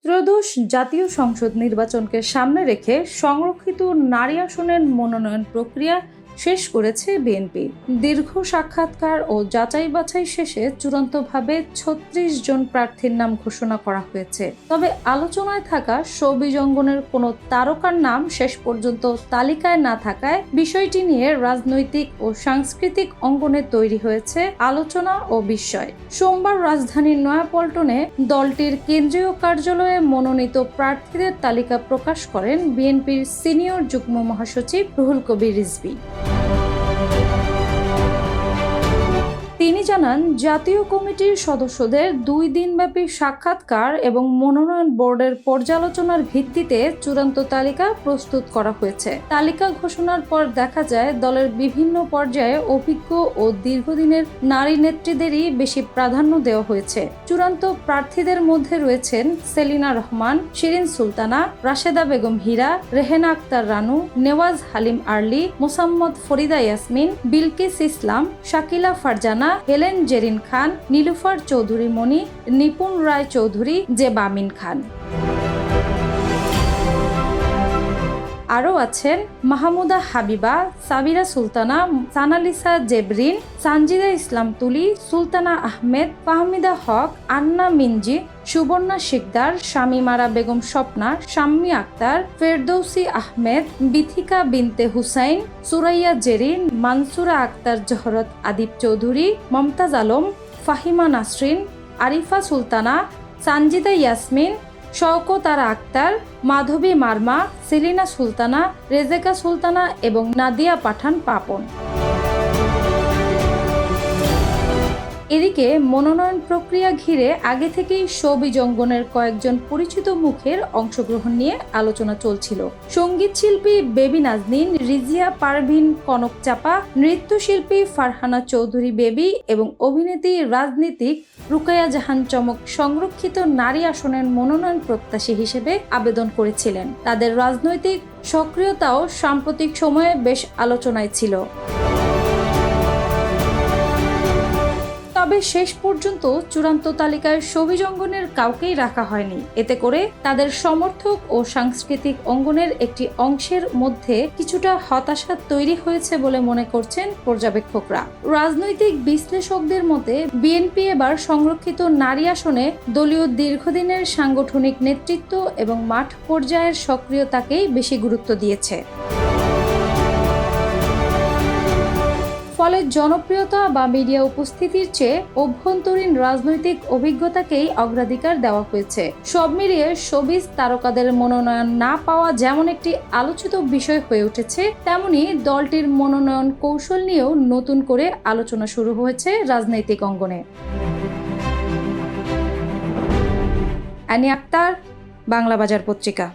ত্রয়োদশ জাতীয় সংসদ নির্বাচনকে সামনে রেখে সংরক্ষিত নারী আসনের মনোনয়ন প্রক্রিয়া শেষ করেছে বিএনপি। দীর্ঘ সাক্ষাৎকার ও যাচাই বাছাই শেষে চূড়ান্তভাবে ৩৬ জন প্রার্থীর নাম ঘোষণা করা হয়েছে। তবে আলোচনায় থাকা শোবিজ অঙ্গনের কোনো তারকার নাম শেষ পর্যন্ত তালিকায় না থাকায় বিষয়টি নিয়ে রাজনৈতিক ও সাংস্কৃতিক অঙ্গনে তৈরি হয়েছে আলোচনা ও বিস্ময়। সোমবার রাজধানীর নয়াপল্টনে দলটির কেন্দ্রীয় কার্যালয়ে মনোনীত প্রার্থীদের তালিকা প্রকাশ করেন বিএনপির সিনিয়র যুগ্ম মহাসচিব রুহুল কবির রিজভী। তিনি জানান, জাতীয় কমিটির সদস্যদের ২ দিনব্যাপী সাক্ষাৎকার এবং মনোনয়ন বোর্ডের পর্যালোচনার ভিত্তিতে চূড়ান্ত তালিকা প্রস্তুত করা হয়েছে। তালিকা ঘোষণার পর দেখা যায় দলের বিভিন্ন পর্যায়ে অভিজ্ঞ ও দীর্ঘদিনের নারী নেত্রীদেরই বেশি প্রাধান্য দেওয়া হয়েছে। চূড়ান্ত প্রার্থীদের মধ্যে রয়েছেন সেলিনা রহমান, শিরিন সুলতানা, রাশেদা বেগম হীরা, রেহেনা আক্তার রানু, নেওয়াজ হালিম আরলি, মোসাম্মদ ফরিদা ইয়াসমিন, বিলকিস ইসলাম, শাকিলা ফারজানা, হেলেন জেরিন খান, নীলুফার চৌধুরী মনি, নিপুণ রায় চৌধুরী, জেবা আমিন খান। আরও আছেন মাহমুদা হাবিবা, সাবিরা সুলতানা, সানালিসা জেবরিন, সানজিদা ইসলাম তুলি, সুলতানা আহমেদ, ফাহমিদা হক, আন্না মিনজি, সুবর্ণা শিকদার, শামিমারা বেগম স্বপ্না, শাম্মী আক্তার, ফেরদৌসি আহমেদ, বিথিকা বিনতে হুসাইন, সুরাইয়া জেরিন, মানসুরা আক্তার জহরত আদিব চৌধুরী, মমতাজ আলম, ফাহিমা নাসরিন, আরিফা সুলতানা, সানজিদা ইয়াসমিন, শওকত আরা আক্তার, মাধবী মার্মা, সেলিনা সুলতানা, রেজেকা সুলতানা এবং নাদিয়া পাঠান পাপন। এদিকে মনোনয়ন প্রক্রিয়া ঘিরে আগে থেকেই শোবিজ অঙ্গনের কয়েকজন পরিচিত মুখের অংশগ্রহণ নিয়ে আলোচনা চলছিল। সঙ্গীত শিল্পী বেবি নাজনীন, রিজিয়া পারভিন কনক চাপা, নৃত্যশিল্পী ফারহানা চৌধুরী বেবি এবং অভিনেত্রী রাজনীতিক রুকাইয়া জাহান চমক সংরক্ষিত নারী আসনের মনোনয়ন প্রত্যাশী হিসেবে আবেদন করেছিলেন। তাদের রাজনৈতিক সক্রিয়তাও সাম্প্রতিক সময়ে বেশ আলোচনায় ছিল। তবে শেষ পর্যন্ত চূড়ান্ত তালিকায় শোবিজ অঙ্গনের কাউকেই রাখা হয়নি। এতে করে তাদের সমর্থক ও সাংস্কৃতিক অঙ্গনের একটি অংশের মধ্যে কিছুটা হতাশা তৈরি হয়েছে বলে মনে করছেন পর্যবেক্ষকরা। রাজনৈতিক বিশ্লেষকদের মতে বিএনপি এবার সংরক্ষিত নারী আসনে দলীয় দীর্ঘদিনের সাংগঠনিক নেতৃত্ব এবং মাঠ পর্যায়ের সক্রিয়তাকেই বেশি গুরুত্ব দিয়েছে। ফলে জনপ্রিয়তা বা মিডিয়া উপস্থিতির চেয়ে অভ্যন্তরীণ রাজনৈতিক অভিজ্ঞতাকেই অগ্রাধিকার দেওয়া হয়েছে। সব মিলিয়ে শোবিজ তারকাদের মনোনয়ন না পাওয়া যেমন একটি আলোচিত বিষয় হয়ে উঠেছে, তেমনি দলটির মনোনয়ন কৌশল নিয়েও নতুন করে আলোচনা শুরু হয়েছে রাজনৈতিক অঙ্গনে। আনি আক্তার, বাংলা বাজার পত্রিকা।